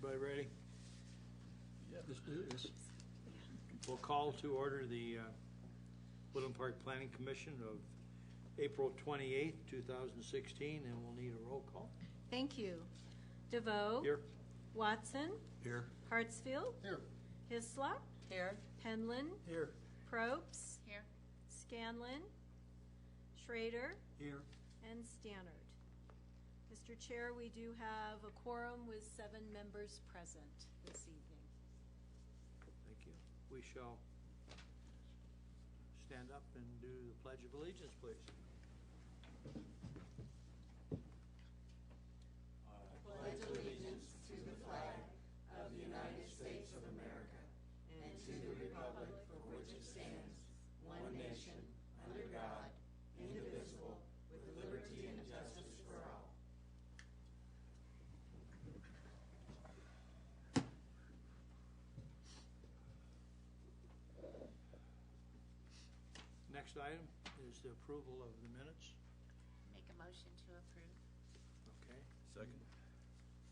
Everybody ready? Let's do this. We'll call to order the Woodland Park Planning Commission of April 28th, 2016, and we'll need a roll call. Thank you. DeVoe. Here. Watson. Here. Hartsfield. Here. Hislop. Here. Penland. Here. Probst. Here. Scanlon. Schrader. Here. And Stannard. Mr. Chair, we do have a quorum with 7 members present this evening. Thank you. We shall stand up and do the Pledge of Allegiance, please. I pledge allegiance to the flag of the United States of America and to the republic for which it stands, one nation, under God, indivisible, with liberty and justice for all. Next item is the approval of the minutes. Make a motion to approve. Okay. Second.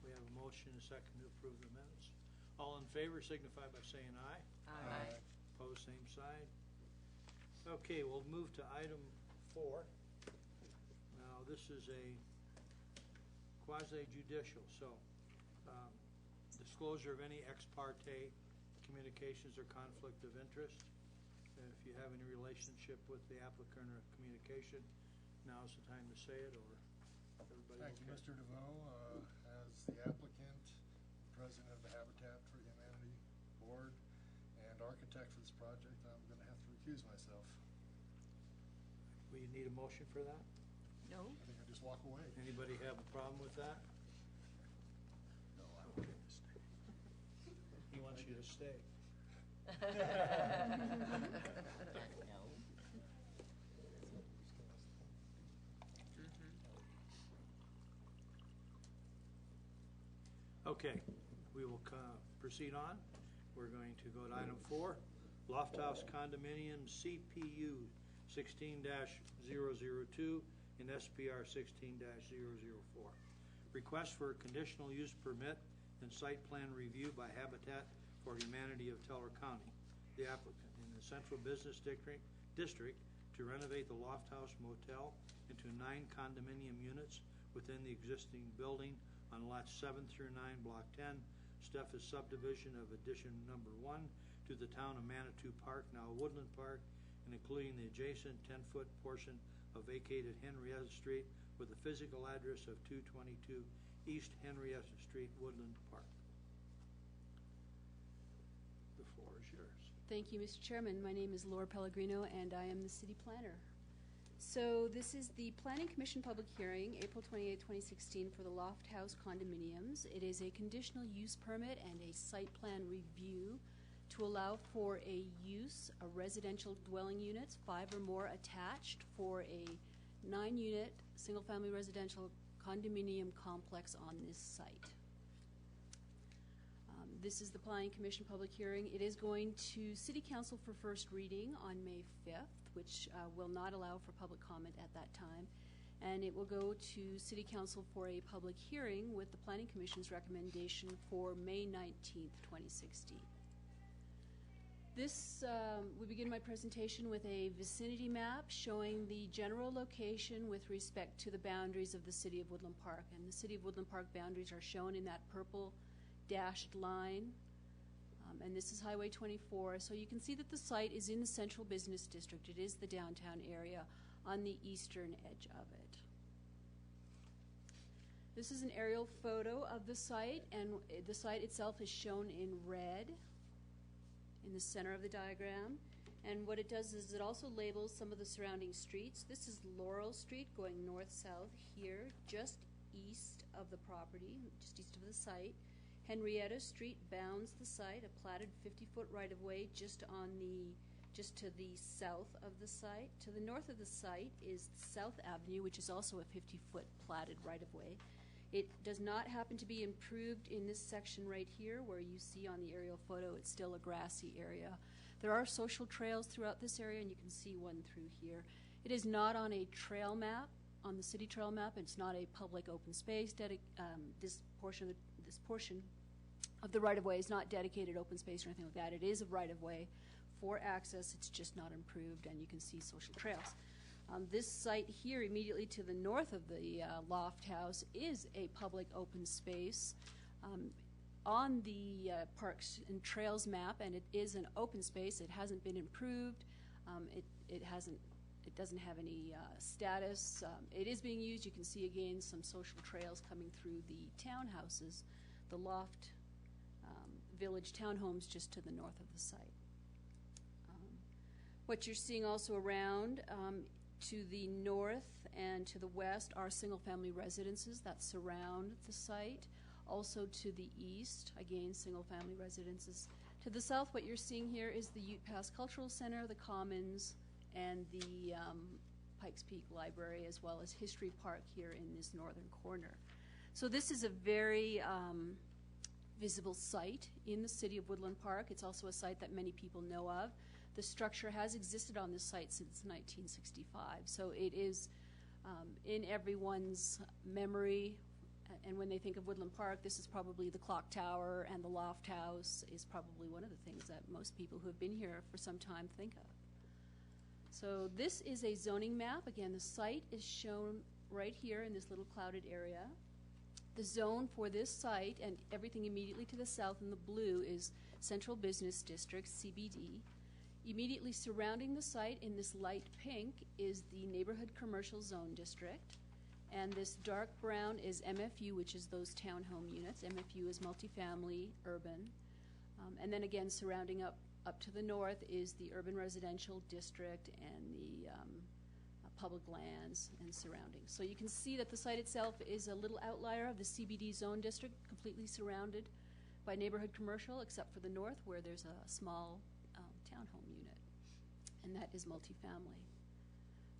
We have a motion and a second to approve the minutes. All in favor signify by saying aye. Aye. Opposed, same side. Okay, we'll move to item 4. Now, this is a quasi-judicial, so disclosure of any ex parte communications or conflict of interest. If you have any relationship with the applicant or communication, now's the time to say it, or everybody Thank you, okay? Mr. DeVoe. As the applicant, president of the Habitat for Humanity Board, and architect for this project, I'm going to have to recuse myself. We need a motion for that? No. I think I just walk away. Anybody have a problem with that? No, I don't want to stay. He wants you to stay. No. Okay, we will proceed on. We're going to go to item 4, Loft House Condominium CPU 16-002 and SPR 16-004. Request for a conditional use permit and site plan review by Habitat for Humanity of Teller County, the applicant, in the Central Business District to renovate the Loft House Motel into 9 condominium units within the existing building on lots 7 through 9, Block 10, Steffes subdivision of addition number 1 to the town of Manitou Park, now Woodland Park, and including the adjacent 10-foot portion of vacated Henrietta Street with a physical address of 222 East Henrietta Street, Woodland Park. The floor is yours. Thank you, Mr. Chairman. My name is Laura Pellegrino, and I am the city planner. So this is the Planning Commission public hearing, April 28, 2016, for the Loft House condominiums. It is a conditional use permit and a site plan review to allow for a use of residential dwelling units, 5 or more attached, for a 9-unit single-family residential condominium complex on this site. This is the Planning Commission public hearing. It is going to City Council for first reading on May 5th, which will not allow for public comment at that time. And it will go to City Council for a public hearing with the Planning Commission's recommendation for May 19th, 2016. This, we begin my presentation with a vicinity map showing the general location with respect to the boundaries of the City of Woodland Park. And the City of Woodland Park boundaries are shown in that purple dashed line. And this is Highway 24. So you can see that the site is in the Central Business District. It is the downtown area on the eastern edge of it. This is an aerial photo of the site, and the site itself is shown in red in the center of the diagram. And what it does is it also labels some of the surrounding streets. This is Laurel Street going north-south here, just east of the property, just east of the site. Henrietta Street bounds the site, a platted 50-foot right-of-way just to the south of the site. To the north of the site is South Avenue, which is also a 50-foot platted right-of-way. It does not happen to be improved in this section right here where you see on the aerial photo it's still a grassy area. There are social trails throughout this area, and you can see one through here. It is not on a trail map, on the city trail map. It's not a public open space. This portion of the right-of-way. It's not dedicated open space or anything like that. It is a right-of-way for access. It's just not improved, and you can see social trails. This site here, immediately to the north of the Loft House, is a public open space on the Parks and Trails map, and it is an open space. It hasn't been improved. It doesn't have any status. It is being used. You can see again some social trails coming through the townhouses, the Loft Village townhomes just to the north of the site. What you're seeing also around to the north and to the west are single-family residences that surround the site. Also to the east, again, single-family residences. To the south, what you're seeing here is the Ute Pass Cultural Center, the Commons, and the Pikes Peak Library, as well as History Park here in this northern corner. So this is a very visible site in the city of Woodland Park. It's also a site that many people know of. The structure has existed on this site since 1965, so it is in everyone's memory. And when they think of Woodland Park, this is probably the clock tower, and the Loft House is probably one of the things that most people who have been here for some time think of. So this is a zoning map. Again, the site is shown right here in this little clouded area. The zone for this site and everything immediately to the south in the blue is Central Business District, CBD. Immediately surrounding the site in this light pink is the Neighborhood Commercial Zone District. And this dark brown is MFU, which is those townhome units. MFU is multifamily, urban. And then again, surrounding up to the north is the urban residential district and the public lands and surroundings. So you can see that the site itself is a little outlier of the CBD zone district, completely surrounded by neighborhood commercial, except for the north where there's a small townhome unit, and that is multifamily.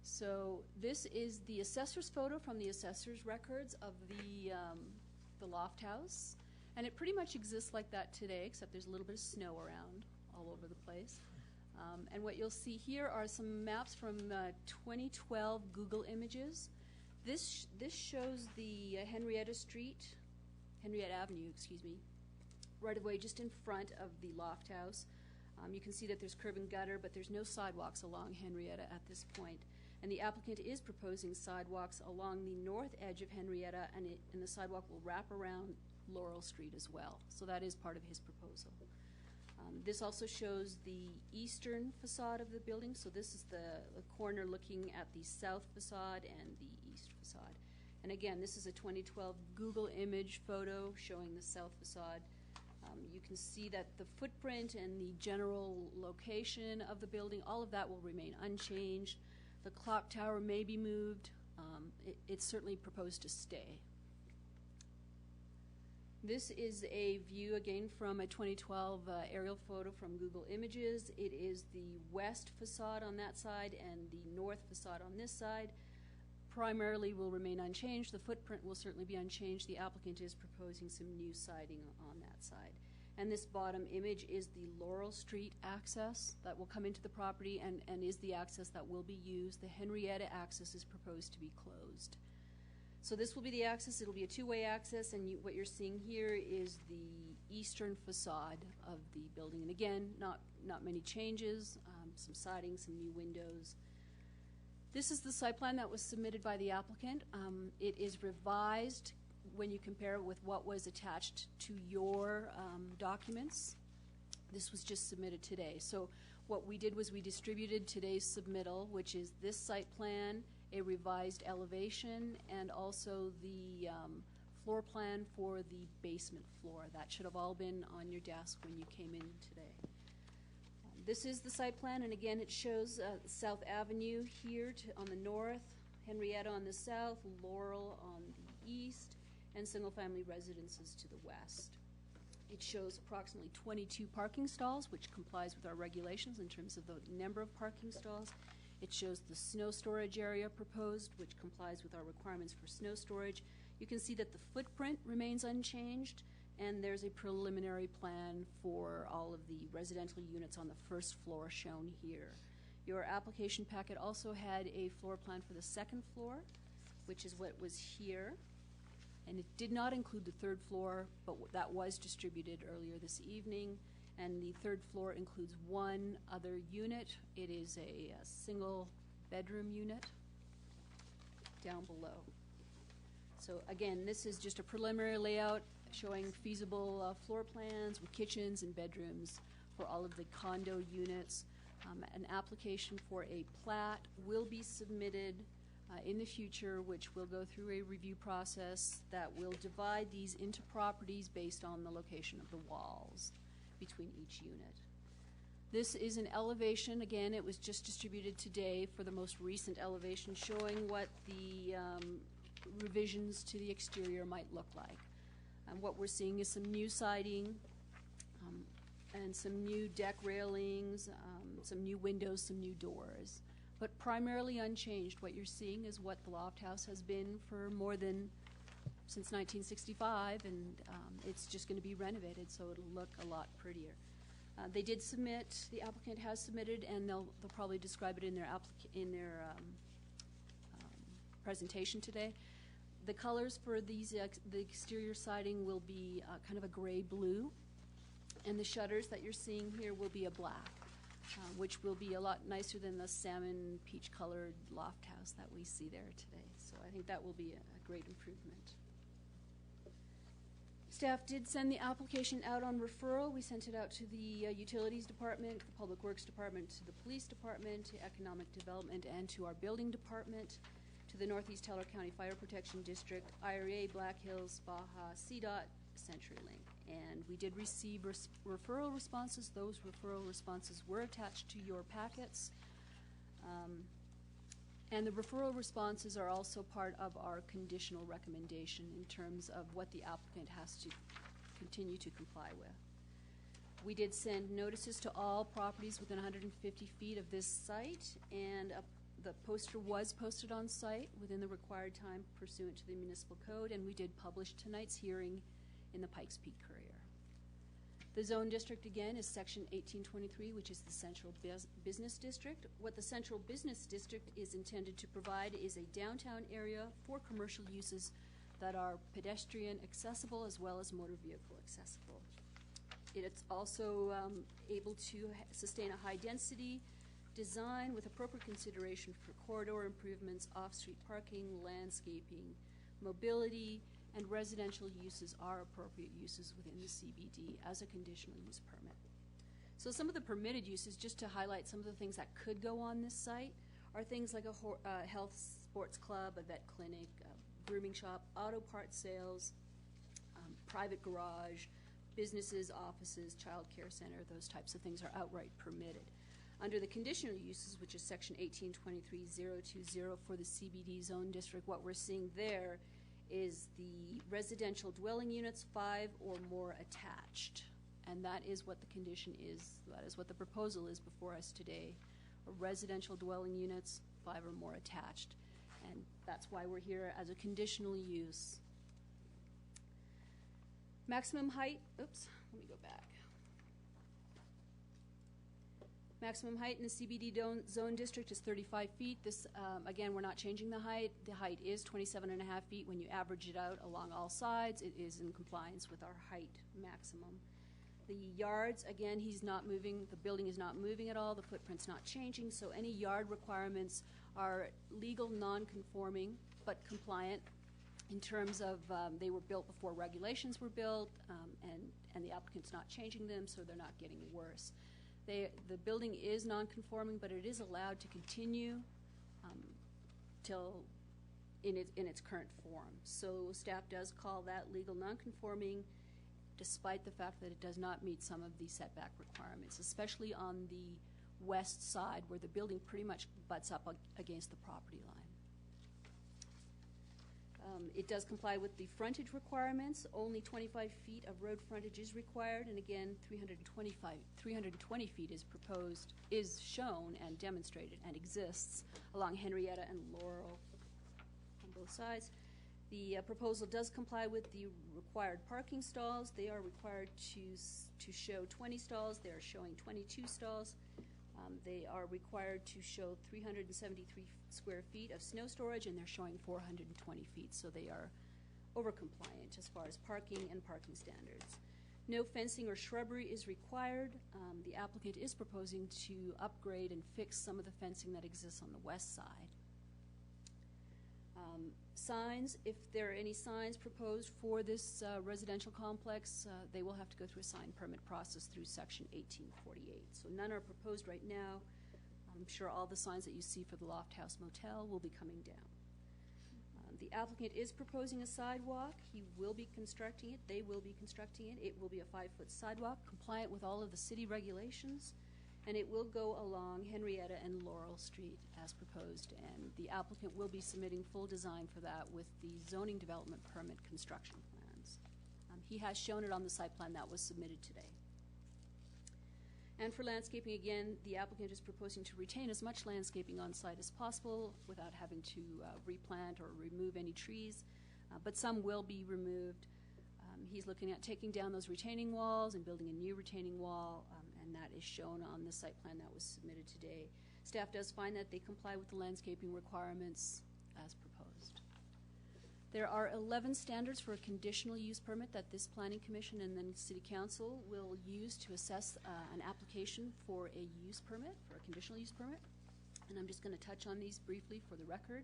So this is the assessor's photo from the assessor's records of the Loft House, and it pretty much exists like that today, except there's a little bit of snow around all over the place. And what you'll see here are some maps from 2012 Google Images. This shows the Henrietta Avenue, right of way just in front of the Loft House. You can see that there's curb and gutter, but there's no sidewalks along Henrietta at this point. And the applicant is proposing sidewalks along the north edge of Henrietta, and the sidewalk will wrap around Laurel Street as well. So that is part of his proposal. This also shows the eastern facade of the building. So this is the corner looking at the south facade and the east facade. And again, this is a 2012 Google image photo showing the south facade. You can see that the footprint and the general location of the building, all of that will remain unchanged. The clock tower may be moved. It's certainly proposed to stay. This is a view again from a 2012 aerial photo from Google Images. It is the west facade on that side and the north facade on this side. Primarily will remain unchanged. The footprint will certainly be unchanged. The applicant is proposing some new siding on that side. And this bottom image is the Laurel Street access that will come into the property and is the access that will be used. The Henrietta access is proposed to be closed. So this will be the access. It'll be a two-way access, and what you're seeing here is the eastern facade of the building. And again, not many changes, some siding, some new windows. This is the site plan that was submitted by the applicant. It is revised when you compare it with what was attached to your documents. This was just submitted today. So what we did was we distributed today's submittal, which is this site plan, a revised elevation, and also the floor plan for the basement floor. That should have all been on your desk when you came in today. This is the site plan, and again, it shows South Avenue here on the north, Henrietta on the south, Laurel on the east, and single-family residences to the west. It shows approximately 22 parking stalls, which complies with our regulations in terms of the number of parking stalls. It shows the snow storage area proposed, which complies with our requirements for snow storage. You can see that the footprint remains unchanged, and there's a preliminary plan for all of the residential units on the first floor shown here. Your application packet also had a floor plan for the second floor, which is what was here. And it did not include the third floor, but that was distributed earlier this evening. And the third floor includes one other unit. It is a single bedroom unit down below. So again, this is just a preliminary layout showing feasible floor plans with kitchens and bedrooms for all of the condo units. An application for a plat will be submitted in the future, which will go through a review process that will divide these into properties based on the location of the walls between each unit. This is an elevation. Again, it was just distributed today for the most recent elevation, showing what the revisions to the exterior might look like. What we're seeing is some new siding and some new deck railings, some new windows, some new doors. But primarily unchanged. What you're seeing is what the Loft House has been for more than since 1965, and it's just going to be renovated, so it'll look a lot prettier. They did submit, the applicant has submitted, and they'll probably describe it in their presentation today. The colors for these the exterior siding will be kind of a gray-blue, and the shutters that you're seeing here will be a black, which will be a lot nicer than the salmon peach-colored Loft House that we see there today. So I think that will be a great improvement. Staff did send the application out on referral. We sent it out to the Utilities Department, the Public Works Department, to the Police Department, to Economic Development, and to our Building Department, to the Northeast Teller County Fire Protection District, IRA, Black Hills, Baja, CDOT, CenturyLink. And we did receive referral responses. Those referral responses were attached to your packets. And the referral responses are also part of our conditional recommendation in terms of what the applicant has to continue to comply with. We did send notices to all properties within 150 feet of this site, and the poster was posted on site within the required time pursuant to the municipal code, and we did publish tonight's hearing in the Pikes Peak Courier. The zone district, again, is Section 1823, which is the Central Business District. What the Central Business District is intended to provide is a downtown area for commercial uses that are pedestrian accessible as well as motor vehicle accessible. It's also able to sustain a high-density design with appropriate consideration for corridor improvements, off-street parking, landscaping, mobility, and residential uses are appropriate uses within the CBD as a conditional use permit. So some of the permitted uses, just to highlight some of the things that could go on this site, are things like a health sports club, a vet clinic, a grooming shop, auto parts sales, private garage, businesses, offices, child care center, those types of things are outright permitted. Under the conditional uses, which is Section 1823.020 for the CBD zone district, what we're seeing there is the residential dwelling units 5 or more attached. And that is what the condition is, that is what the proposal is before us today. Residential dwelling units 5 or more attached. And that's why we're here as a conditional use. Maximum height, oops, let me go back. Maximum height in the CBD zone district is 35 feet. This, again, we're not changing the height. The height is 27.5 feet. When you average it out along all sides, it is in compliance with our height maximum. The yards, again, he's not moving. The building is not moving at all. The footprint's not changing. So any yard requirements are legal, non-conforming, but compliant in terms of they were built before regulations were built, and the applicant's not changing them, so they're not getting worse. The building is non-conforming, but it is allowed to continue till in its current form. So staff does call that legal non-conforming, despite the fact that it does not meet some of the setback requirements, especially on the west side where the building pretty much butts up against the property line. It does comply with the frontage requirements. Only 25 feet of road frontage is required, and again, 320 feet is shown and demonstrated and exists along Henrietta and Laurel on both sides. The proposal does comply with the required parking stalls. They are required to show 20 stalls. They are showing 22 stalls. They are required to show 373 square feet of snow storage, and they're showing 420 feet. So they are over-compliant as far as parking and parking standards. No fencing or shrubbery is required. The applicant is proposing to upgrade and fix some of the fencing that exists on the west side. Signs, if there are any signs proposed for this residential complex, they will have to go through a sign permit process through Section 1848. So none are proposed right now. I'm sure all the signs that you see for the Loft House Motel will be coming down. The applicant is proposing a sidewalk. He will be constructing it. They will be constructing it. It will be a 5-foot sidewalk compliant with all of the city regulations, and it will go along Henrietta and Laurel Street as proposed, and the applicant will be submitting full design for that with the zoning development permit construction plans. He has shown it on the site plan that was submitted today. And for landscaping, again, the applicant is proposing to retain as much landscaping on site as possible without having to replant or remove any trees, but some will be removed. He's looking at taking down those retaining walls and building a new retaining wall, and that is shown on the site plan that was submitted today. Staff does find that they comply with the landscaping requirements as proposed. There are 11 standards for a conditional use permit that this Planning Commission and then City Council will use to assess an application for a use permit, for a conditional use permit. And I'm just going to touch on these briefly for the record.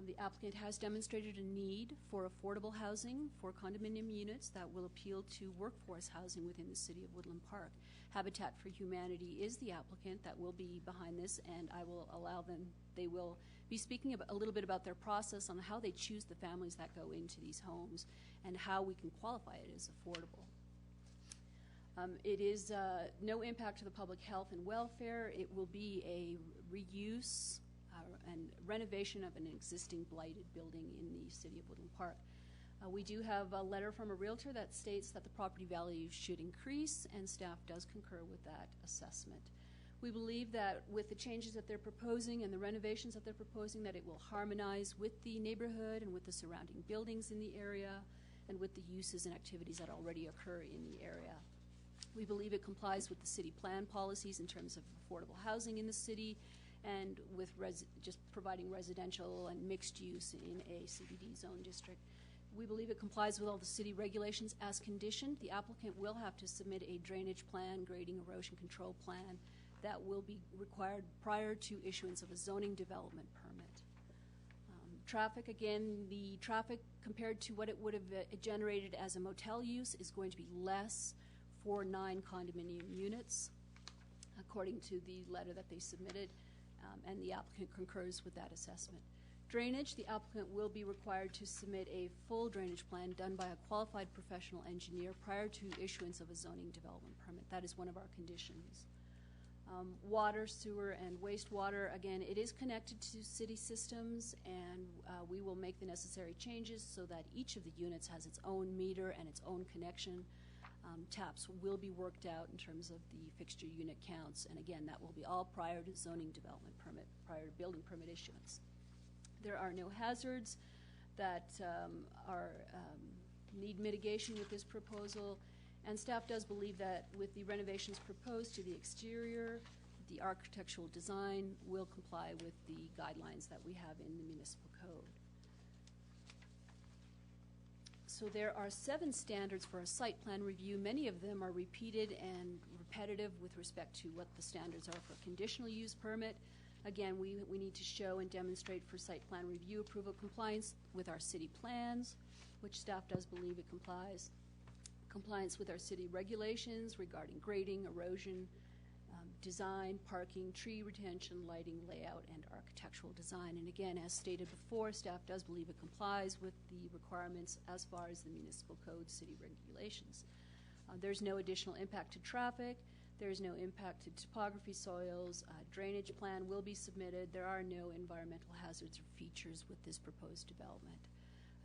The applicant has demonstrated a need for affordable housing for condominium units that will appeal to workforce housing within the city of Woodland Park. Habitat for Humanity is the applicant that will be behind this, and I will allow them, they will be speaking a little bit about their process on how they choose the families that go into these homes and how we can qualify it as affordable. It is no impact to the public health and welfare. It will be a reuse and renovation of an existing blighted building in the city of Woodland Park. We do have a letter from a realtor that states that the property value should increase, and staff does concur with that assessment. We believe that with the changes that they're proposing and the renovations that they're proposing, that it will harmonize with the neighborhood and with the surrounding buildings in the area and with the uses and activities that already occur in the area. We believe it complies with the city plan policies in terms of affordable housing in the city and with just providing residential and mixed use in a CBD zone district. We believe it complies with all the city regulations as conditioned. The applicant will have to submit a drainage plan, grading, erosion control plan that will be required prior to issuance of a zoning development permit. Traffic, again, the traffic compared to what it would have generated as a motel use is going to be less for 9 condominium units, according to the letter that they submitted, and the applicant concurs with that assessment. Drainage, the applicant will be required to submit a full drainage plan done by a qualified professional engineer prior to issuance of a zoning development permit. That is one of our conditions. Water, sewer, and wastewater, again, it is connected to city systems, and we will make the necessary changes so that each of the units has its own meter and its own connection. Taps will be worked out in terms of the fixture unit counts, and again, that will be all prior to zoning development permit, prior to building permit issuance. There are no hazards that need mitigation with this proposal, and staff does believe that with the renovations proposed to the exterior, the architectural design will comply with the guidelines that we have in the municipal code. So there are 7 standards for a site plan review. Many of them are repeated and repetitive with respect to what the standards are for a conditional use permit. Again, we need to show and demonstrate for site plan review approval compliance with our city plans, which staff does believe it complies. Compliance with our city regulations regarding grading, erosion, design, parking, tree retention, lighting, layout, and architectural design. And again, as stated before, staff does believe it complies with the requirements as far as the municipal code city regulations. There's no additional impact to traffic. There's no impact to topography, soils. Drainage plan will be submitted. There are no environmental hazards or features with this proposed development.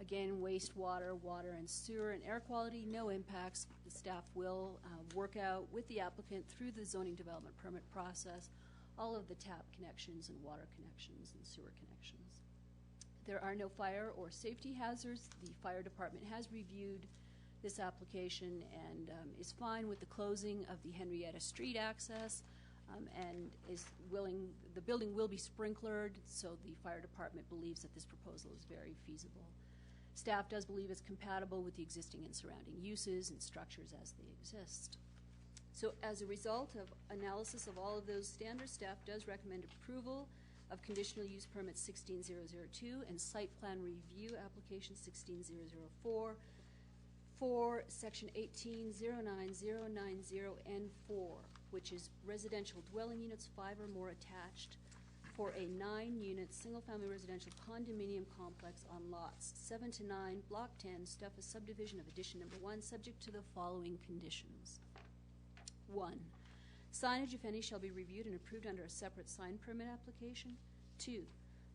Again, wastewater, water and sewer and air quality, no impacts. The staff will work out with the applicant through the zoning development permit process all of the tap connections and water connections and sewer connections. There are no fire or safety hazards. The fire department has reviewed this application and is fine with the closing of the Henrietta Street access and is willing, the building will be sprinklered, so the fire department believes that this proposal is very feasible. Staff does believe it's compatible with the existing and surrounding uses and structures as they exist. So as a result of analysis of all of those standards, staff does recommend approval of conditional use permit 16002 and site plan review application 16004 for section 1809090N4, which is residential dwelling units 5 or more attached for a 9-unit single-family residential condominium complex on lots 7 to 9, block 10, Stuffa subdivision of addition number 1, subject to the following conditions. 1. Signage, if any, shall be reviewed and approved under a separate sign permit application. 2.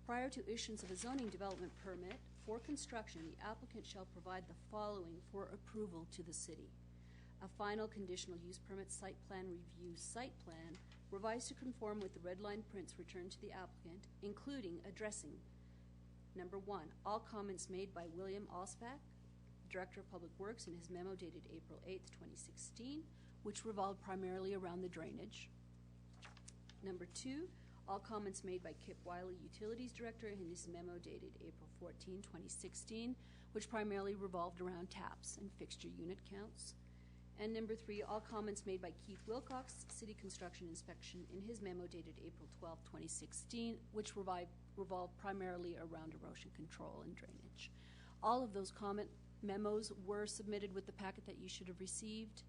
Prior to issuance of a zoning development permit for construction, the applicant shall provide the following for approval to the city: a final conditional use permit site plan review site plan revised to conform with the red line prints returned to the applicant, including addressing number 1, all comments made by William Osbach, Director of Public Works, in his memo dated April 8th, 2016, which revolved primarily around the drainage. Number 2, all comments made by Kip Wiley, Utilities Director, in his memo dated April 14, 2016, which primarily revolved around taps and fixture unit counts. And number 3, all comments made by Keith Wilcox, City Construction Inspection, in his memo dated April 12, 2016, which revolved primarily around erosion control and drainage. All of those comment memos were submitted with the packet that you should have received,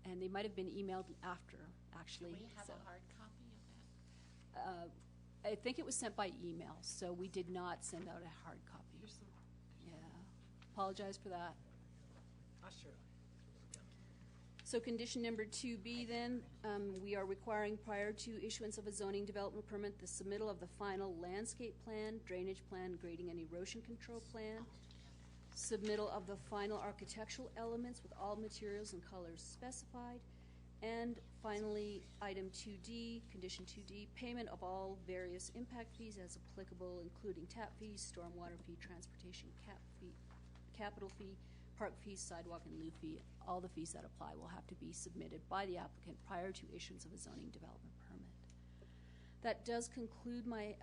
and they might have been emailed after, actually. Do we have so. a hard copy of that? I think it was sent by email, so we did not send out a hard copy. Yeah, apologize for that. Sure. So condition number 2B then, we are requiring prior to issuance of a zoning development permit, the submittal of the final landscape plan, drainage plan, grading and erosion control plan, submittal of the final architectural elements with all materials and colors specified, and finally, item 2D, condition 2D, payment of all various impact fees as applicable, including tap fees, stormwater fee, transportation capital fee, park fees, sidewalk and lieu fee. All the fees that apply will have to be submitted by the applicant prior to issuance of a zoning development permit. That does conclude my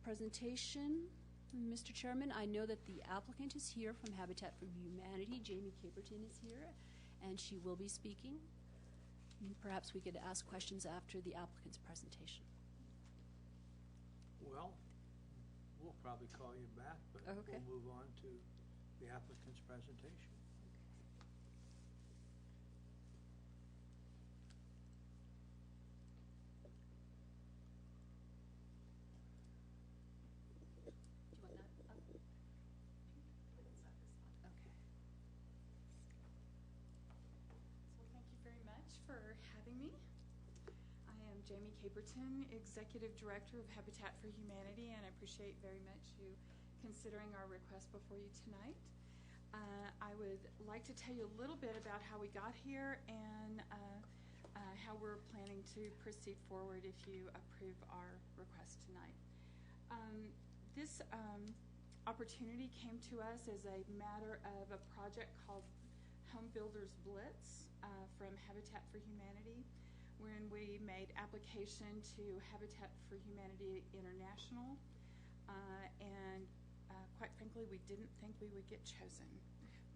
presentation. Mr. Chairman, I know that the applicant is here from Habitat for Humanity. Jamie Caperton is here, and she will be speaking. Perhaps we could ask questions after the applicant's presentation. Well, we'll probably call you back, but Okay. we'll move on to the applicant's presentation. Do you want that up? Okay. So thank you very much for having me. I am Jamie Caperton, Executive Director of Habitat for Humanity, and I appreciate very much you considering our request before you tonight. I would like to tell you a little bit about how we got here and how we're planning to proceed forward if you approve our request tonight. This opportunity came to us as a matter of a project called Home Builders Blitz from Habitat for Humanity, when we made application to Habitat for Humanity International, and quite frankly, we didn't think we would get chosen,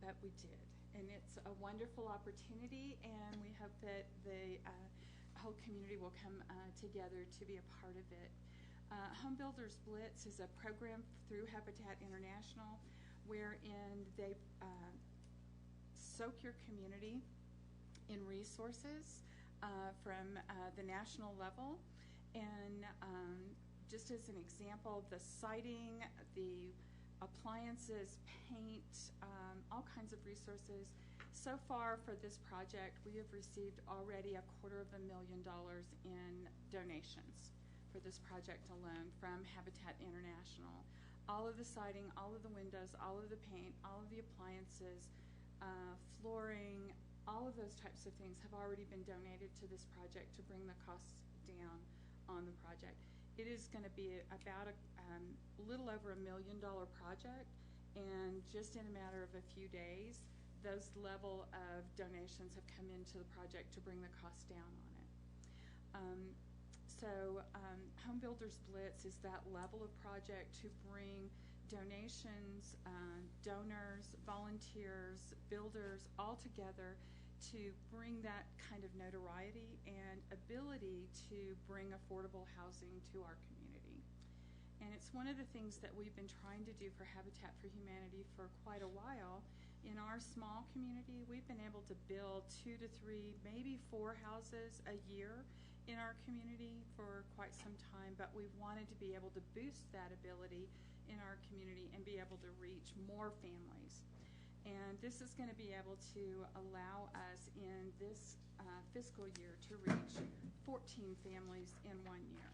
but we did. And it's a wonderful opportunity, and we hope that the whole community will come together to be a part of it. Home Builders Blitz is a program through Habitat International wherein they soak your community in resources from the national level. And just as an example, the siding, the appliances, paint, all kinds of resources. So far for this project, we have received already $250,000 in donations for this project alone from Habitat International. All of the siding, all of the windows, all of the paint, all of the appliances, flooring, all of those types of things have already been donated to this project to bring the costs down on the project. It is going to be about a little over $1 million project, and just in a matter of a few days, those level of donations have come into the project to bring the cost down on it. Home Builders Blitz is that level of project to bring donations, donors, volunteers, builders, all together to bring that kind of notoriety and ability to bring affordable housing to our community. And it's one of the things that we've been trying to do for Habitat for Humanity for quite a while. In our small community, we've been able to build 2 to 3, maybe 4 houses a year in our community for quite some time, but we've wanted to be able to boost that ability in our community and be able to reach more families. And this is going to be able to allow us in this fiscal year to reach 14 families in 1 year.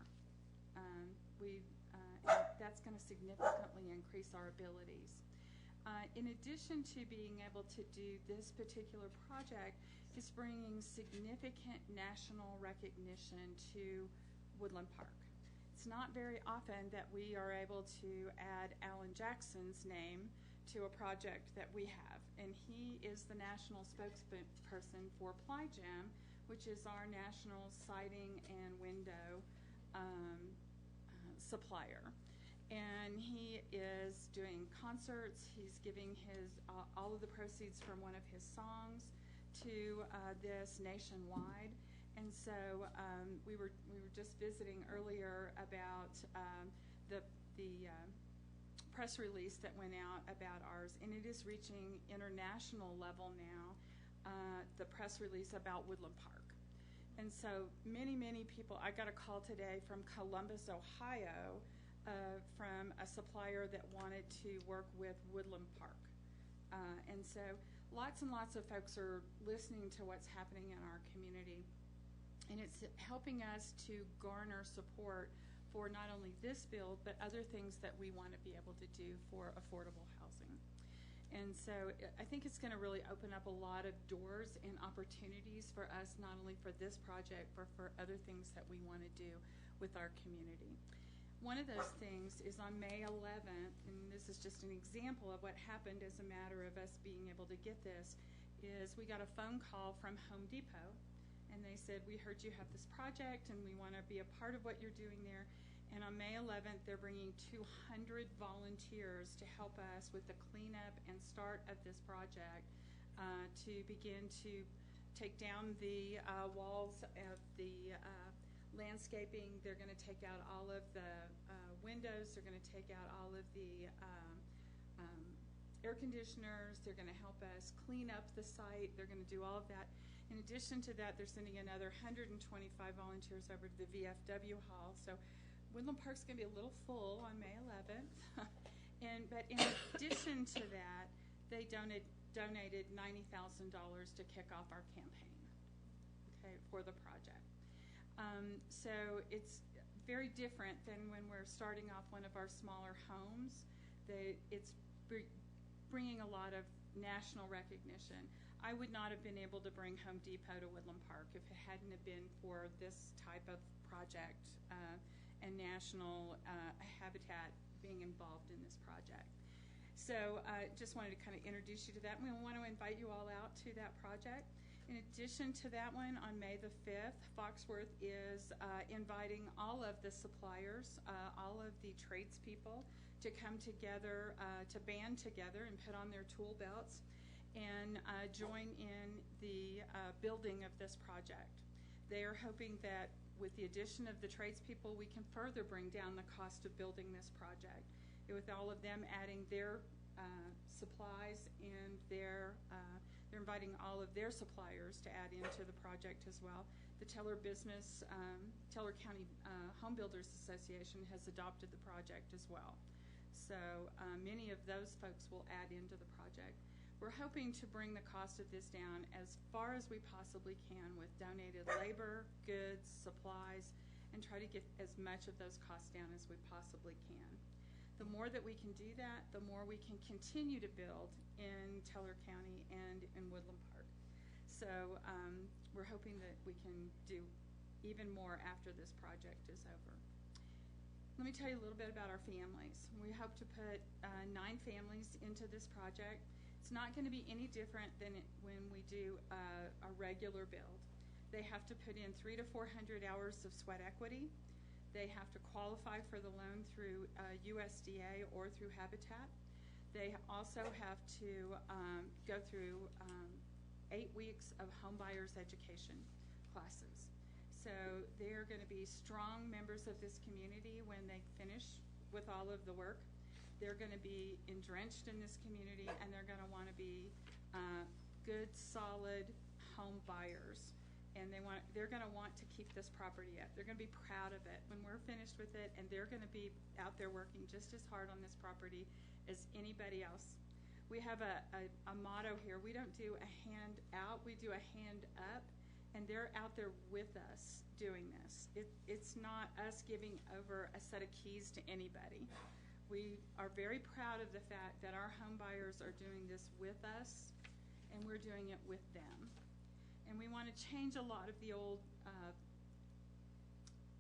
That's going to significantly increase our abilities. In addition to being able to do this particular project, it's bringing significant national recognition to Woodland Park. It's not very often that we are able to add Alan Jackson's name to a project that we have, and he is the national spokesperson for Ply-Gem, which is our national siding and window supplier. And he is doing concerts. He's giving his all of the proceeds from one of his songs to this nationwide. And so we were just visiting earlier about the press release that went out about ours, and it is reaching international level now. The press release about Woodland Park. And so many people. I got a call today from Columbus, Ohio, from a supplier that wanted to work with Woodland Park. And so lots and lots of folks are listening to what's happening in our community. And it's helping us to garner support for not only this build, but other things that we want to be able to do for affordable housing. And so I think it's going to really open up a lot of doors and opportunities for us, not only for this project, but for other things that we want to do with our community. One of those things is on May 11th, and this is just an example of what happened as a matter of us being able to get this, is we got a phone call from Home Depot, and they said, we heard you have this project, and we want to be a part of what you're doing there. And on May 11th, they're bringing 200 volunteers to help us with the cleanup and start of this project to begin to take down the walls of the landscaping. They're going to take out all of the windows. They're going to take out all of the air conditioners. They're going to help us clean up the site. They're going to do all of that. In addition to that, they're sending another 125 volunteers over to the VFW hall. So Woodland Park's going to be a little full on May 11th. But in addition to that, they donated $90,000 to kick off our campaign, for the project. So it's very different than when we're starting off one of our smaller homes. It's bringing a lot of national recognition. I would not have been able to bring Home Depot to Woodland Park if it hadn't have been for this type of project and national Habitat being involved in this project. So I just wanted to kind of introduce you to that. We want to invite you all out to that project. In addition to that one, on May the 5th, Foxworth is inviting all of the suppliers, all of the tradespeople to come together, to band together and put on their tool belts and join in the building of this project. They are hoping that with the addition of the tradespeople, we can further bring down the cost of building this project. With all of them adding their supplies and they're inviting all of their suppliers to add into the project as well. The Teller County Home Builders Association has adopted the project as well. So many of those folks will add into the project. We're hoping to bring the cost of this down as far as we possibly can with donated labor, goods, supplies, and try to get as much of those costs down as we possibly can. The more that we can do that, the more we can continue to build in Teller County and in Woodland Park. So we're hoping that we can do even more after this project is over. Let me tell you a little bit about our families. We hope to put 9 families into this project. It's not going to be any different than when we do a regular build. They have to put in 300 to 400 hours of sweat equity. They have to qualify for the loan through USDA or through Habitat. They also have to go through 8 weeks of home buyers education classes. So they are going to be strong members of this community when they finish with all of the work. They're going to be entrenched in this community, and they're going to want to be good, solid home buyers. And they're going to want to keep this property up. They're going to be proud of it when we're finished with it, and they're going to be out there working just as hard on this property as anybody else. We have a motto here. We don't do a hand out, we do a hand up, and they're out there with us doing this. It's not us giving over a set of keys to anybody. We are very proud of the fact that our home buyers are doing this with us, and we're doing it with them. And we want to change a lot of the old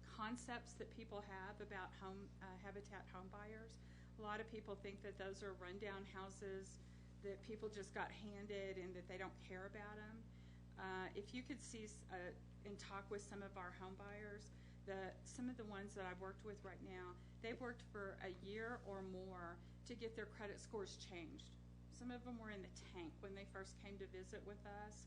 concepts that people have about Habitat home buyers. A lot of people think that those are rundown houses that people just got handed and that they don't care about them. If you could see and talk with some of our home buyers, some of the ones that I've worked with right now, they've worked for a year or more to get their credit scores changed. Some of them were in the tank when they first came to visit with us,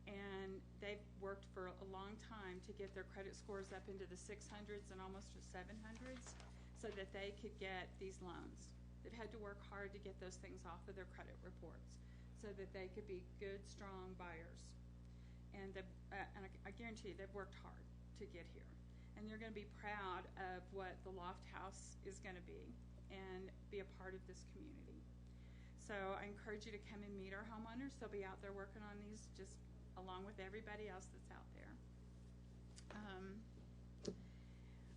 and they've worked for a long time to get their credit scores up into the 600s and almost to 700s so that they could get these loans. They've had to work hard to get those things off of their credit reports so that they could be good, strong buyers. And I guarantee you they've worked hard to get here. And they're going to be proud of what the Loft House is going to be and be a part of this community. So I encourage you to come and meet our homeowners. They'll be out there working on these just along with everybody else that's out there.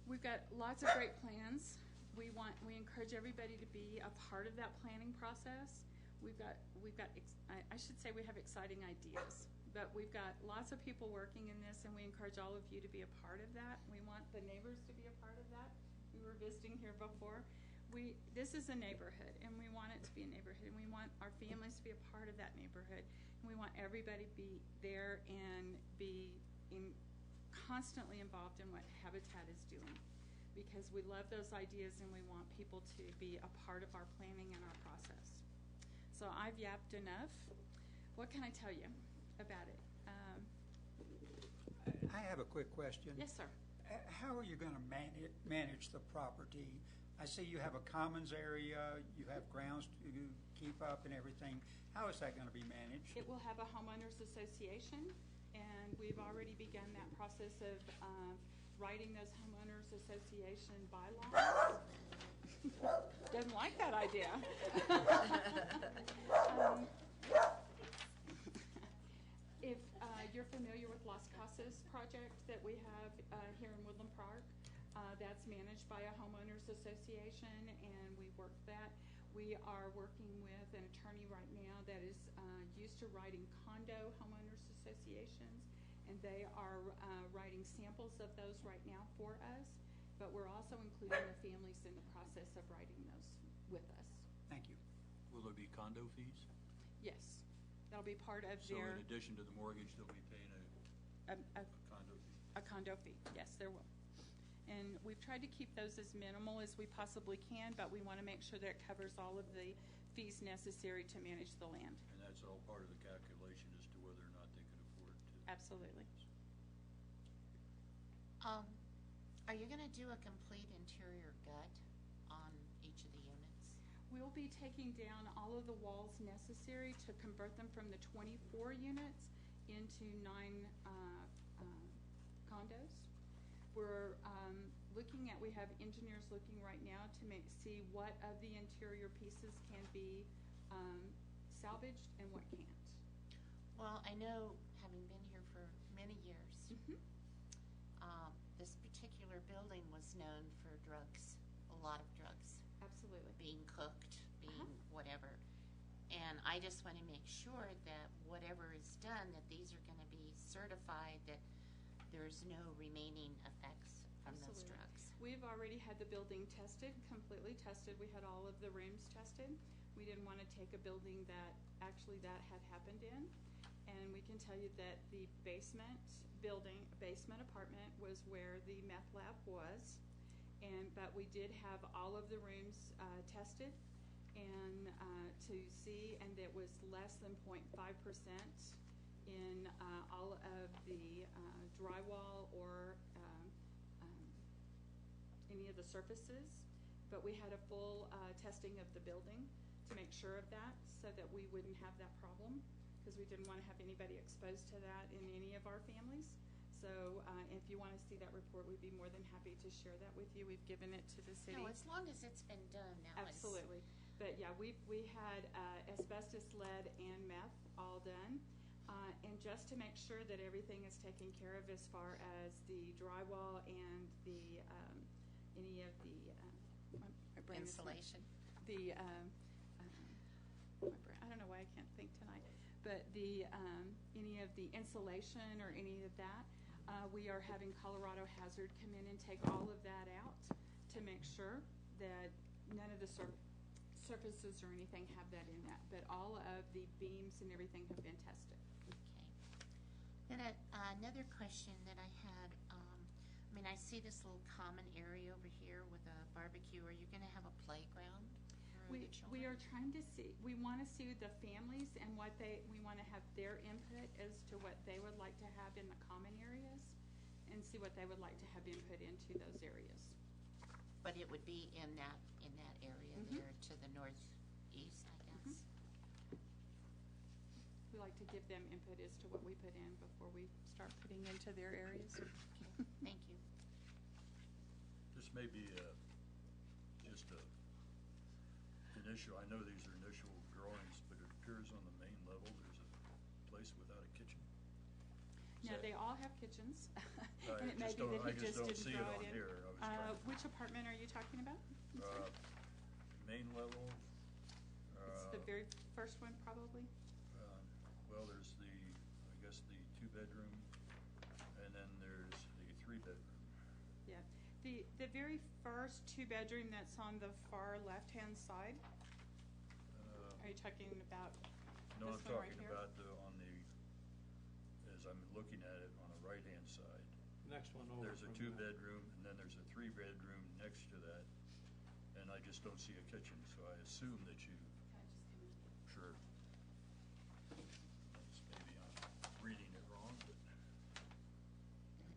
We've got lots of great plans. We encourage everybody to be a part of that planning process. I should say we have exciting ideas, but we've got lots of people working in this, and we encourage all of you to be a part of that. We want the neighbors to be a part of that. We were visiting here before. This is a neighborhood, and we want it to be a neighborhood, and we want our families to be a part of that neighborhood, and we want everybody to be there and be constantly involved in what Habitat is doing, because we love those ideas and we want people to be a part of our planning and our process. So I've yapped enough. What can I tell you about it? I have a quick question. Yes, sir. How are you going to manage the property? I see you have a commons area, you have grounds to keep up and everything. How is that going to be managed? It will have a homeowners association, and we've already begun that process of writing those homeowners association bylaws. Doesn't like that idea. If you're familiar with Las Casas project that we have here in Woodland Park, that's managed by a homeowners association, and we work that. We are working with an attorney right now that is used to writing condo homeowners associations, and they are writing samples of those right now for us, but we're also including the families in the process of writing those with us. Thank you. Will there be condo fees? Yes, that'll be part of So their in addition to the mortgage, they'll be paying a condo fee? a condo fee. Yes, there will. And we've tried to keep those as minimal as we possibly can, but we want to make sure that it covers all of the fees necessary to manage the land. And that's all part of the calculation as to whether or not they can afford to? Absolutely. Are you going to do a complete interior gut on each of the units? We'll be taking down all of the walls necessary to convert them from the 24 units into 9 condos. We're we have engineers looking right now to see what of the interior pieces can be salvaged and what can't. Well, I know, having been here for many years, this particular building was known for drugs, a lot of drugs. Absolutely. Being cooked, being whatever. And I just want to make sure that whatever is done, that these are going to be certified, that there's no remaining effects from those Absolutely. drugs. We've already had the building tested, completely tested. We had all of the rooms tested. We didn't want to take a building that actually that had happened in. And we can tell you that the basement building, basement apartment was where the meth lab was. But we did have all of the rooms tested and to see, and it was less than 0.5% in all of the drywall or any of the surfaces. But we had a full testing of the building to make sure of that, so that we wouldn't have that problem, because we didn't want to have anybody exposed to that in any of our families. So if you want to see that report, we'd be more than happy to share that with you. We've given it to the city. No, as long as it's been done, that was. Absolutely. But yeah, we had asbestos, lead, and meth all done. And just to make sure that everything is taken care of as far as the drywall and the any of the my brain is not- Insulation. the I don't know why I can't think tonight, but the any of the insulation or any of that, we are having Colorado Hazard come in and take all of that out to make sure that none of the surfaces or anything have that in that, but all of the beams and everything have been tested. Okay. Then another question that I had, I mean, I see this little common area over here with a barbecue. Are you going to have a playground for the children? We are trying to see, we want to see the families and we want to have their input as to what they would like to have in the common areas and see what they would like to have input into those areas. But it would be in that area there to the northeast, I guess. We like to give them input as to what we put in before we start putting into their areas. Okay, thank you. This may be just an issue. I know these are initial drawings, but it appears on the main level there's a place without a kitchen. Now, they all have kitchens, I and it may be that he just don't didn't see it draw on it in. here. I was trying to- Which apartment are you talking about? I'm sorry. Main level. It's the very first one, probably. Well, there's I guess the 2-bedroom, and then there's the 3-bedroom. Yeah. The very first 2-bedroom that's on the far left-hand side, are you talking about No, this I'm one right talking here? about as I'm looking at it on the right-hand side. Next one over. There's a from 2-bedroom, and then there's a 3-bedroom next to that, and I just don't see a kitchen, so I assume that you, sure. That's maybe I'm reading it wrong, but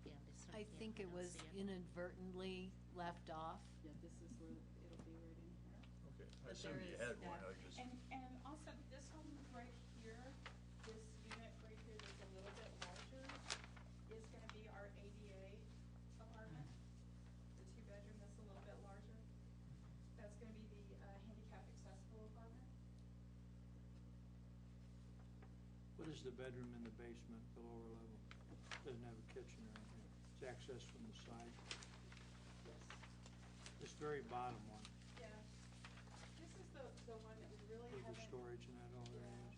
Yeah, this one, I yeah, think it don't was see it. inadvertently left off. Yeah, this is where it'll be right in here. okay. I But assumed there you is had one, that. I just, And also, this one right here, this unit right here that's a little bit larger, is gonna be our ADA apartment. The 2-bedroom that's a little bit larger. That's gonna be the handicap accessible apartment. What is the bedroom in the basement, the lower level? Doesn't have a kitchen or anything. It's access from the side. Yes. This very bottom one, Yeah. This is the one that we really with the haven't. storage and that all there is.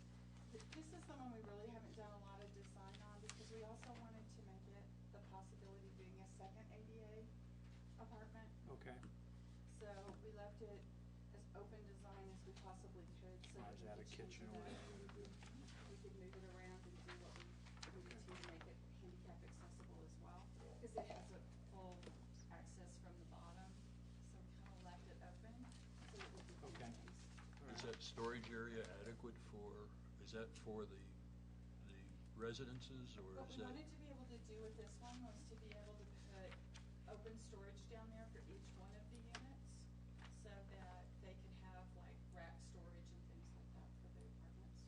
This is the one we really haven't done a lot of design on, because we also wanted to make it the possibility of being a second ADA apartment. Okay. So we left it as open design as we possibly could, so Why that is we that a could change kitchen it or up. whatever to do? We could move it around and do what we need to make it handicap accessible as well, because it has a full access from the bottom, so we kind of left it open, so it would be Okay. nice. is that storage area adequate is that for the residences, or What is we that? wanted to be able to do with this one was to be able to put open storage down there for each one of the units, so that they could have like rack storage and things like that for the apartments.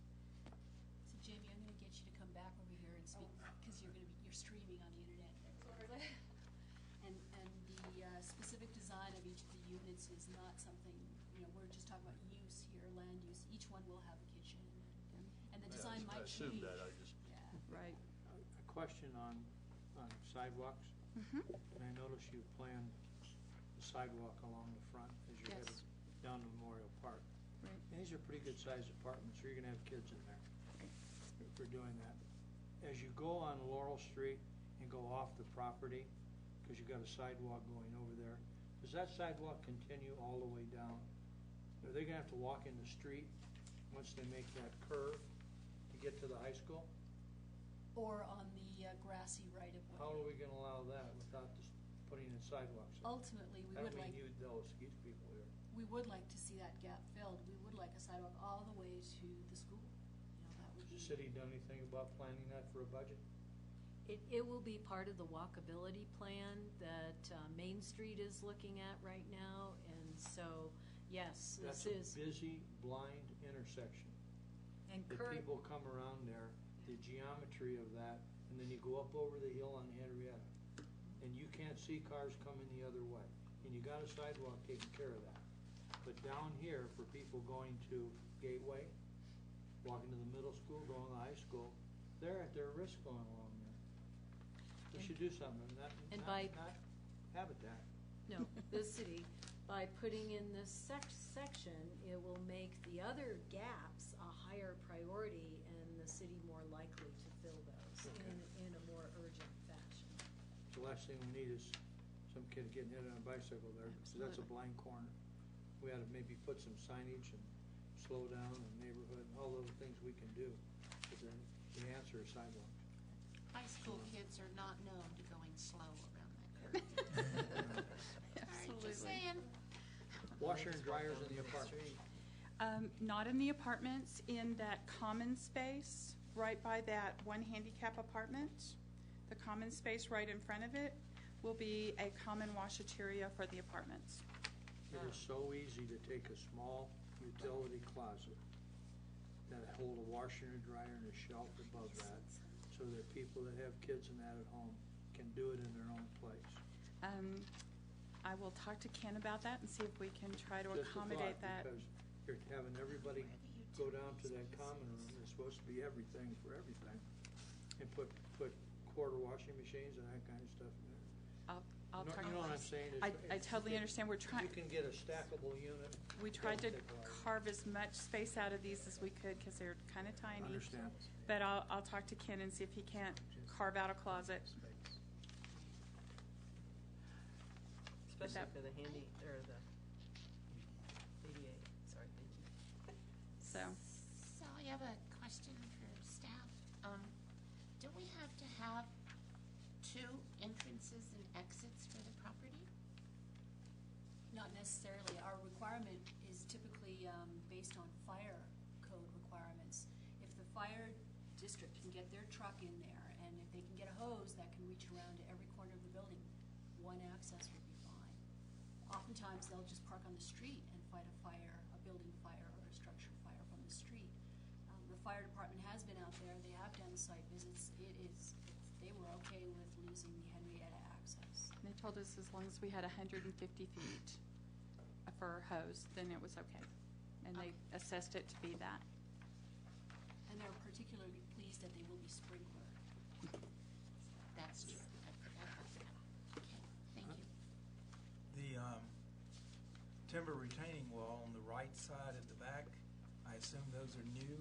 So Jamie, I'm gonna get you to come back over here and speak, because you're streaming on the internet. And the specific design of each of the units is not something, we're just talking about use here, land use. Each one will have a kitchen, and the design I might change. assumed that, I just, Yeah. Right. A question on sidewalks. And I notice you planned the sidewalk along the front as you're Yes. headed down to Memorial Park. Right. And these are pretty good sized apartments, so you're gonna have kids in there if we're doing that. As you go on Laurel Street and go off the property, because you've got a sidewalk going over there, does that sidewalk continue all the way down? Are they gonna have to walk in the street once they make that curve to get to the high school? Or on the grassy right-of-way. How are we gonna allow that without the putting in sidewalks. Ultimately, we I would don't like, mean you, those ski people here. we would like to see that gap filled. We would like a sidewalk all the way to the school. That would Has be. the city done anything about planning that for a budget? It will be part of the walkability plan that Main Street is looking at right now, and so, yes, That's this is. a busy, blind intersection. And The current, people come around there, the geometry of that, and then you go up over the hill on Henrietta. And you can't see cars coming the other way. And you got a sidewalk taking care of that. But down here, for people going to Gateway, walking to the middle school, going to the high school, they're at their risk going along there. We should do something, not Habitat. no, the city, by putting in this section, it will make the other gaps a higher priority and the city more likely to fill those Okay. in a more urgent fashion. The last thing we need is some kid getting hit on a bicycle there, because that's a blind corner. We ought to maybe put some signage and slow down in the neighborhood, and all those things we can do. But then the answer is sidewalks. High school kids are not known to going slow around that curve. All right, just saying. Washer and dryers in the apartments. Not in the apartments, in that common space, right by that one handicap apartment. The common space right in front of it will be a common washateria for the apartments. It is so easy to take a small utility closet that hold a washer and a dryer and a shelf above that, so that people that have kids and that at home can do it in their own place. I will talk to Ken about that and see if we can try to Just a accommodate thought, that. because you're having everybody go down to that common room, it's supposed to be everything for everything, and put quarter washing machines and that kind of stuff in there. I'll talk. You know what I'm saying? I totally understand. We're trying. You can get a stackable unit. We tried to Doesn't take a lot. carve as much space out of these as we could because they're kind of tiny. Understand. But I'll talk to Ken and see if he can't carve out a closet. Especially for the handy, or the ADA, sorry, thank you. So, So I have a question for staff. Do we have to have two entrances and exits for the property? Not necessarily. Our requirement is typically based on fire code requirements. If the fire district can get their truck in there, and if they can get a hose that can reach around to every corner of the building, one access would be fine. Oftentimes, they'll just park on the street and fight a fire, a building fire or a structure fire from the street. The fire department has been out there. They have done site visits. They were okay with losing the Henrietta access. they told us as long as we had 150 feet for a hose, then it was okay. And they assessed it to be that. And they're particularly pleased that they will be sprinklered. That's true. I forgot about that. Okay, thank you. The timber retaining wall on the right side at the back, I assume those are new,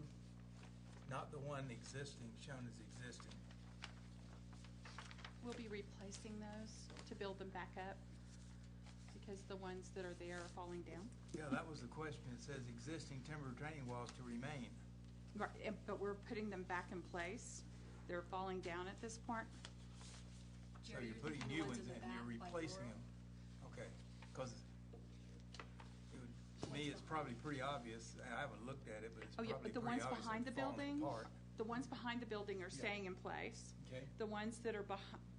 not the one existing, shown as existing. We'll be replacing those to build them back up because the ones that are there are falling down. Yeah, that was the question. It says existing timber retaining walls to remain. Right, but we're putting them back in place. They're falling down at this point. So Jerry, you're putting thinking new the ones in, the you're back by replacing Laurel? them. Okay, because to me, it's probably pretty obvious. I haven't looked at it, but it's Oh, yeah, probably but the pretty ones obvious behind the they're falling building, apart. the ones behind the building are Yeah. staying in place. Okay, The ones that are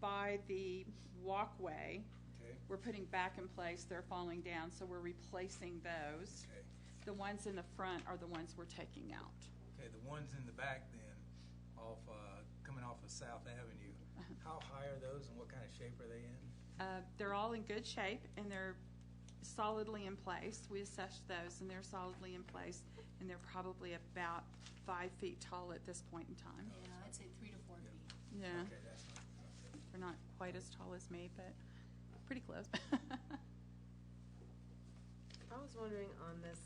by the walkway, okay, we're putting back in place. They're falling down, so we're replacing those. okay. The ones in the front are the ones we're taking out. Okay, the ones in the back then, off, coming off of South Avenue, how high are those and what kind of shape are they in? They're all in good shape and they're solidly in place. We assessed those and they're solidly in place, and they're probably about 5 feet tall at this point in time. Yeah, I'd say 3 to 4 Yeah. feet. Yeah, Okay, that's not, okay. they're not quite as tall as me, but pretty close. I was wondering on this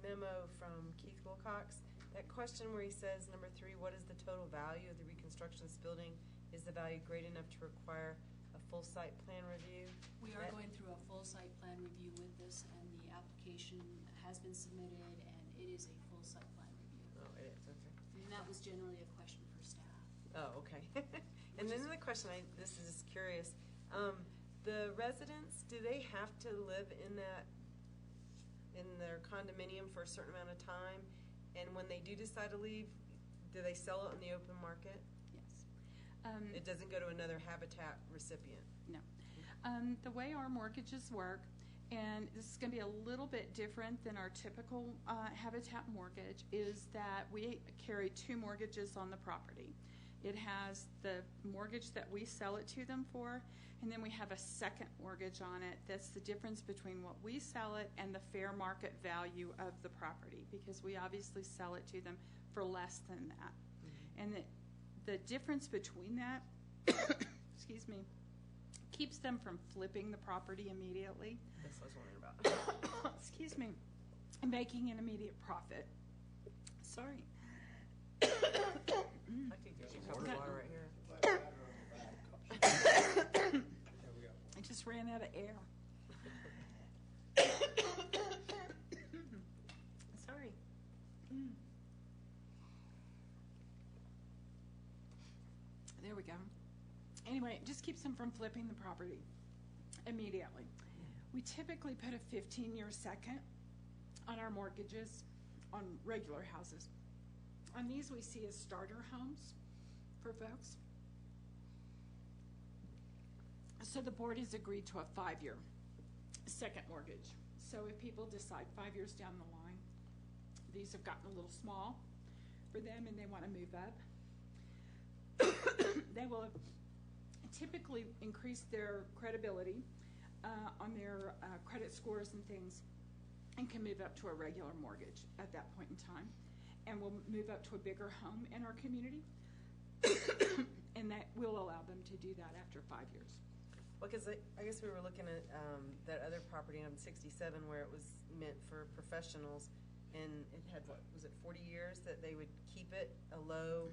memo from Keith Wilcox, that question where he says, number 3, what is the total value of the reconstruction of this building? Is the value great enough to require a full site plan review? We are That- going through a full site plan review with this, and the application has been submitted, and it is a full site plan review. Oh, it is, okay. And that was generally a question for staff. Oh, okay. And then another question, this is just curious. The residents, do they have to live in their condominium for a certain amount of time? And when they do decide to leave, do they sell it on the open market? Yes. It doesn't go to another Habitat recipient? No. The way our mortgages work, and this is going to be a little bit different than our typical Habitat mortgage, is that we carry two mortgages on the property. It has the mortgage that we sell it to them for, and then we have a second mortgage on it. That's the difference between what we sell it and the fair market value of the property, because we obviously sell it to them for less than that. And the difference between that, excuse me, keeps them from flipping the property immediately. That's what I was wondering about. Excuse me, and making an immediate profit. Sorry. I could get you a cup of water right here. I just ran out of air. Sorry. There we go. Anyway, it just keeps them from flipping the property immediately. We typically put a 15-year second on our mortgages on regular houses. On these, we see as starter homes for folks. So the board has agreed to a 5-year second mortgage. So if people decide 5 years down the line, these have gotten a little small for them and they want to move up, they will typically increase their credibility on their credit scores and things, and can move up to a regular mortgage at that point in time, and will move up to a bigger home in our community, and that will allow them to do that after 5 years. Well, because I guess we were looking at that other property on 67 where it was meant for professionals, and it had, what, was it 40 years that they would keep it a low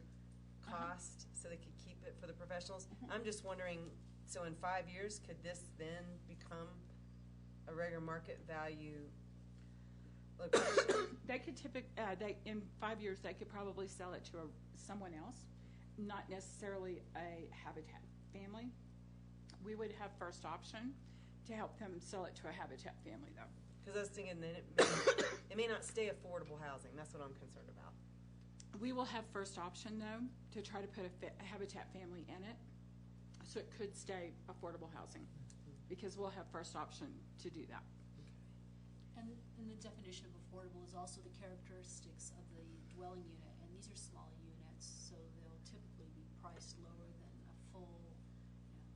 cost so they could keep it for the professionals? I'm just wondering, so in 5 years, could this then become a regular market value location? They could in 5 years, they could probably sell it to someone else, not necessarily a Habitat family. We would have first option to help them sell it to a Habitat family, though. Because I was thinking that it may not stay affordable housing. That's what I'm concerned about. We will have first option, though, to try to put a Habitat family in it, so it could stay affordable housing, because we'll have first option to do that. And the definition of affordable is also the characteristics of the dwelling unit, and these are small units, so they'll typically be priced lower than a full,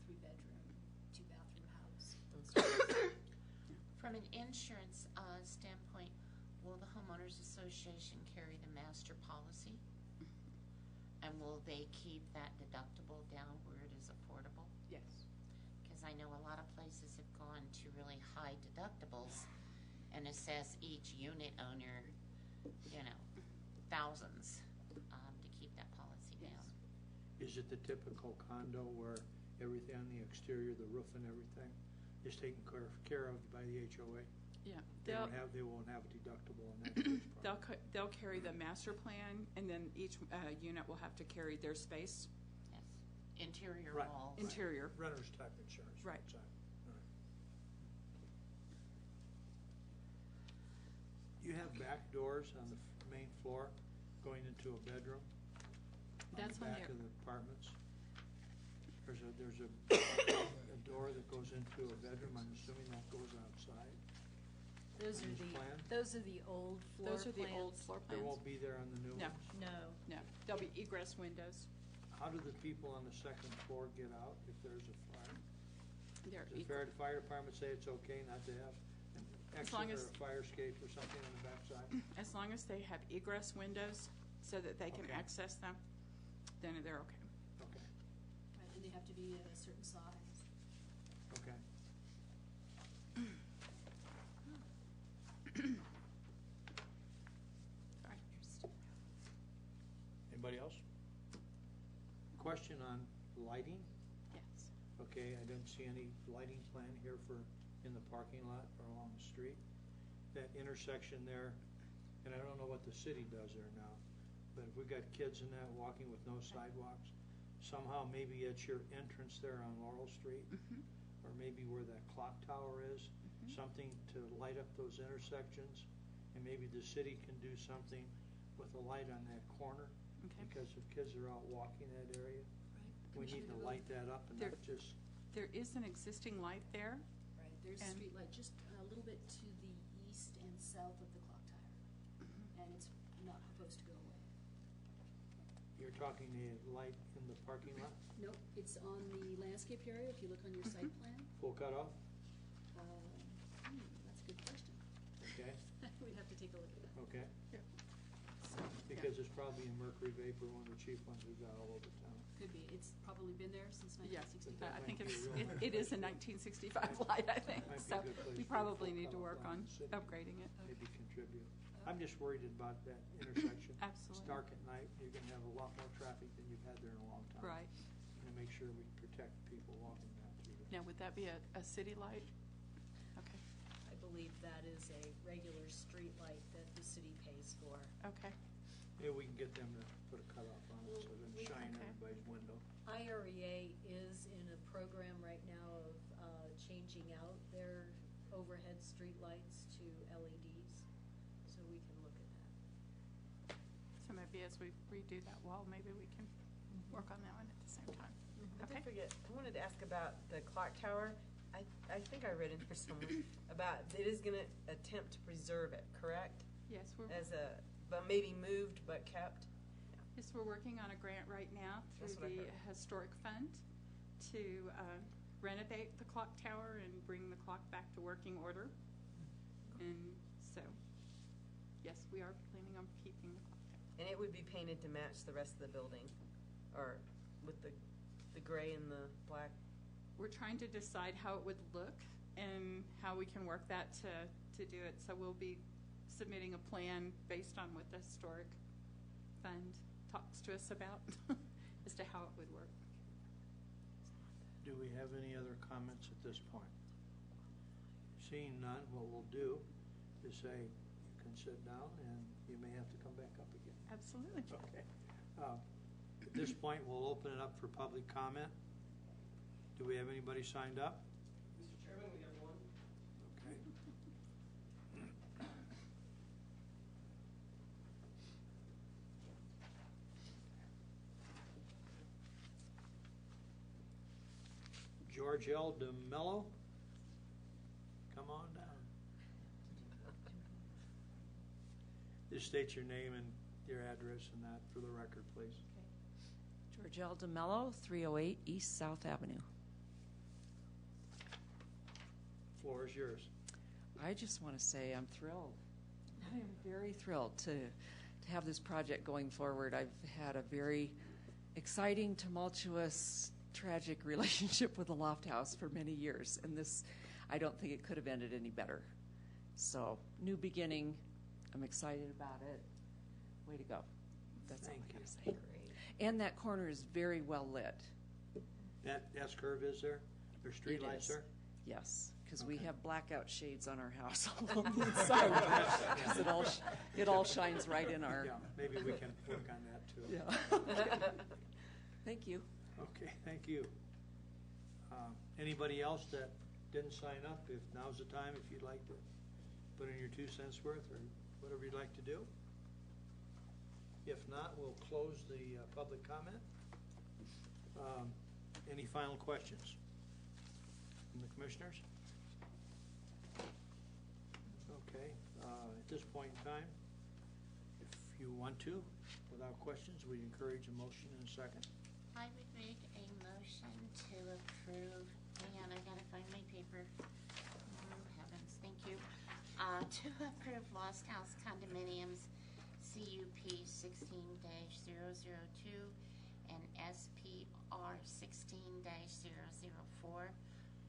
3-bedroom, 2-bathroom house. From an insurance standpoint, will the homeowners association carry the master policy? And will they keep that deductible down where it is affordable? Yes. Because I know a lot of places have gone to really high deductibles and assess each unit owner, thousands to keep that policy down. Is it the typical condo where everything on the exterior, the roof and everything, is taken care of by the HOA? Yeah. They won't have a deductible on that case, probably. They'll carry the master plan, and then each unit will have to carry their space. Yes. Interior Right. walls. Interior. Renter's type insurance. Right. Inside. All right. You have back doors on the main floor going into a bedroom? That's on on the back there. of the apartments? There's a door that goes into a bedroom. I'm assuming that goes outside. Those On are this plan? those are the old floor Those are the old plans. floor They plans. won't be there on the new No. ones? No. No, there'll be egress windows. How do the people on the second floor get out if there's a fire? They're Does the fire department say it's okay not to have an As long exit or as- a fire escape or something on the backside? As long as they have egress windows so that they can Okay. access them, then they're okay. Okay, Right, and they have to be at a certain size. okay. Sorry. Anybody else? Question on lighting? Yes. Okay, I didn't see any lighting plan here in the parking lot or along the street. That intersection there, and I don't know what the city does there now, but if we've got kids in that walking with no sidewalks, somehow maybe it's your entrance there on Laurel Street. or maybe where that clock tower is, something to light up those intersections. And maybe the city can do something with a light on that corner, Okay. because if kids are out walking that area, we need to light that up and not just, There is an existing light there. Right, there's a And- street light just a little bit to the east and south of the clock tower, and it's not supposed to go away. you're talking the light in the parking lot, Nope, it's on the landscape area, if you look on your site plan. full cutoff, That's a good question. okay, We'd have to take a look at that. okay? Because it's probably a mercury vapor, one of the cheap ones we've got all over town. Could be, it's probably been there since Yeah, 1965. I might think be it's, a real one. it is a 1965 light, I think. Might be a So good place we for a probably full need to cutoff work on on the city. upgrading it. Maybe contribute. I'm just worried about that intersection. It's Absolutely. dark at night, you're gonna have a lot more traffic than you've had there in a long time. Right. And make sure we protect people walking down through there. Now, would that be a city light? Okay, I believe that is a regular street light that the city pays for. okay. Maybe we can get them to put a cutoff on it so it doesn't shine Okay. everybody's window. IREA is in a program right now of changing out their overhead street lights to LEDs, so we can look at that. So maybe as we redo that wall, maybe we can work on that one at the same time. I Okay. did forget, I wanted to ask about the clock tower. I think I read in here somewhere about, it is gonna attempt to preserve it, correct? Yes, But maybe moved but kept? Yes, we're working on a grant right now That's through what I the heard. Historic Fund to renovate the clock tower and bring the clock back to working order. And so, yes, we are planning on keeping the clock tower. And it would be painted to match the rest of the building, or with the gray and the black? We're trying to decide how it would look and how we can work that to do it. So we'll be submitting a plan based on what the Historic Fund talks to us about as to how it would work. Do we have any other comments at this point? Seeing none, what we'll do is say, you can sit down and you may have to come back up again. Absolutely. Okay. At this point, we'll open it up for public comment. Do we have anybody signed up? Mr. Chairman, we have one. Okay. George L. DeMello, come on down. Just state your name and your address and that for the record, please. George L. DeMello, 308 East South Avenue. Floor is yours. I just want to say I'm thrilled. I am very thrilled to have this project going forward. I've had a very exciting, tumultuous, tragic relationship with the Loft House for many years, and this, I don't think it could have ended any better. So, new beginning. I'm excited about it. Way to go. That's all I got to say. And that corner is very well lit. That S-curve is there? There's street It lights is. there? Yes, because we Okay. have blackout shades on our house along the inside. 'Cause it all shines right in our. Yeah, maybe we can work on that too. Yeah. Thank you. Okay, thank you. Anybody else that didn't sign up, if now's the time, if you'd like to put in your 2 cents worth or whatever you'd like to do. If not, we'll close the public comment. Any final questions from the commissioners? Okay, at this point in time, if you want to, without questions, we encourage a motion in a second. I would make a motion to approve, hang on, I gotta find my paper. Oh heavens, thank you. To approve Lost House condominiums, CUP 16-002 and SPR 16-004.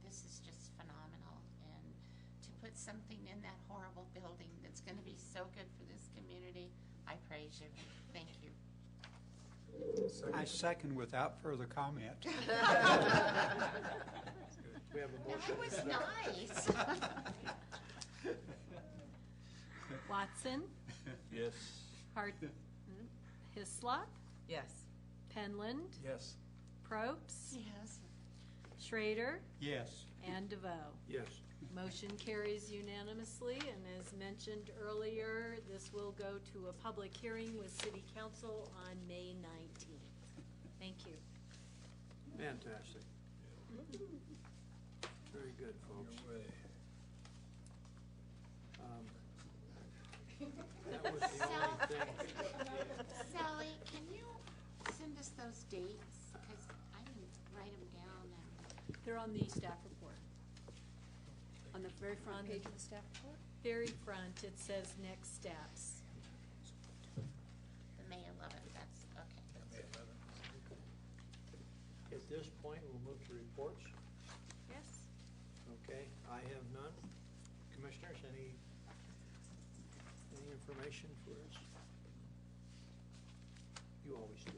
This is just phenomenal, and to put something in that horrible building that's gonna be so good for this community, I praise you. Thank you. I second without further comment. We have a motion. That was nice. Watson, Yes. Hislop, Yes. Penland, Yes. Probst, Yes. Schrader, Yes. and DeVoe. Yes. Motion carries unanimously, and as mentioned earlier, this will go to a public hearing with City Council on May 19th. Thank you. Fantastic. Very good, folks. That was the only thing. Sally, can you send us those dates? Because I didn't write them down. They're on the staff report. On the very front page of the staff report? Very front, it says next steps. The May 11th, that's, okay. At this point, we'll move to reports. Yes. Okay, I have none. Commissioners, any information for us? You always do.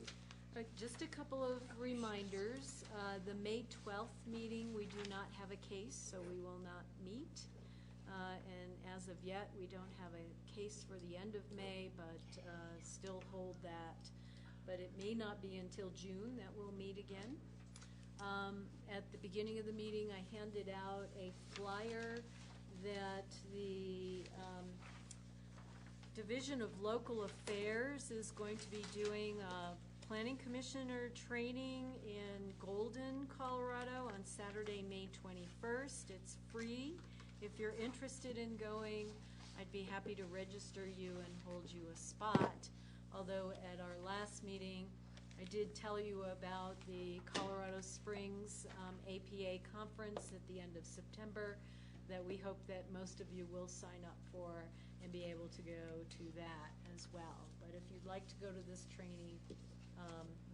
Just a couple of reminders. The May 12th meeting, we do not have a case, so we will not meet. And as of yet, we don't have a case for the end of May, but still hold that. But it may not be until June that we'll meet again. At the beginning of the meeting, I handed out a flyer that the Division of Local Affairs is going to be doing Planning Commissioner training in Golden, Colorado on Saturday, May 21st. It's free. If you're interested in going, I'd be happy to register you and hold you a spot. Although at our last meeting, I did tell you about the Colorado Springs APA conference at the end of September that we hope that most of you will sign up for and be able to go to that as well. But if you'd like to go to this training,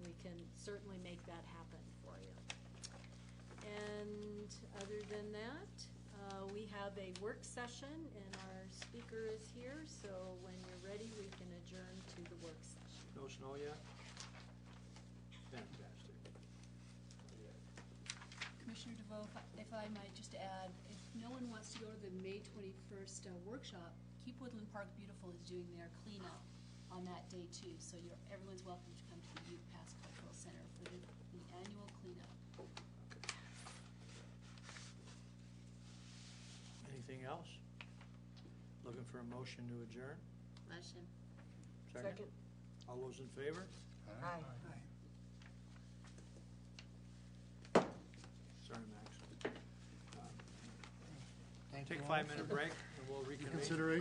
we can certainly make that happen for you. And other than that, we have a work session and our speaker is here, so when you're ready, we can adjourn to the work session. No snow yet? Fantastic. Commissioner DeVoe, if I might just add, if no one wants to go to the May 21st workshop, Keep Woodland Park Beautiful is doing their cleanup on that day too. So everyone's welcome to come to the Youth Pass Cultural Center for the annual cleanup. Anything else? Looking for a motion to adjourn? Motion. Second. All those in favor? Aye. Sorry, Max. Thank you Take a all. 5-minute break and we'll reconvene. Consideration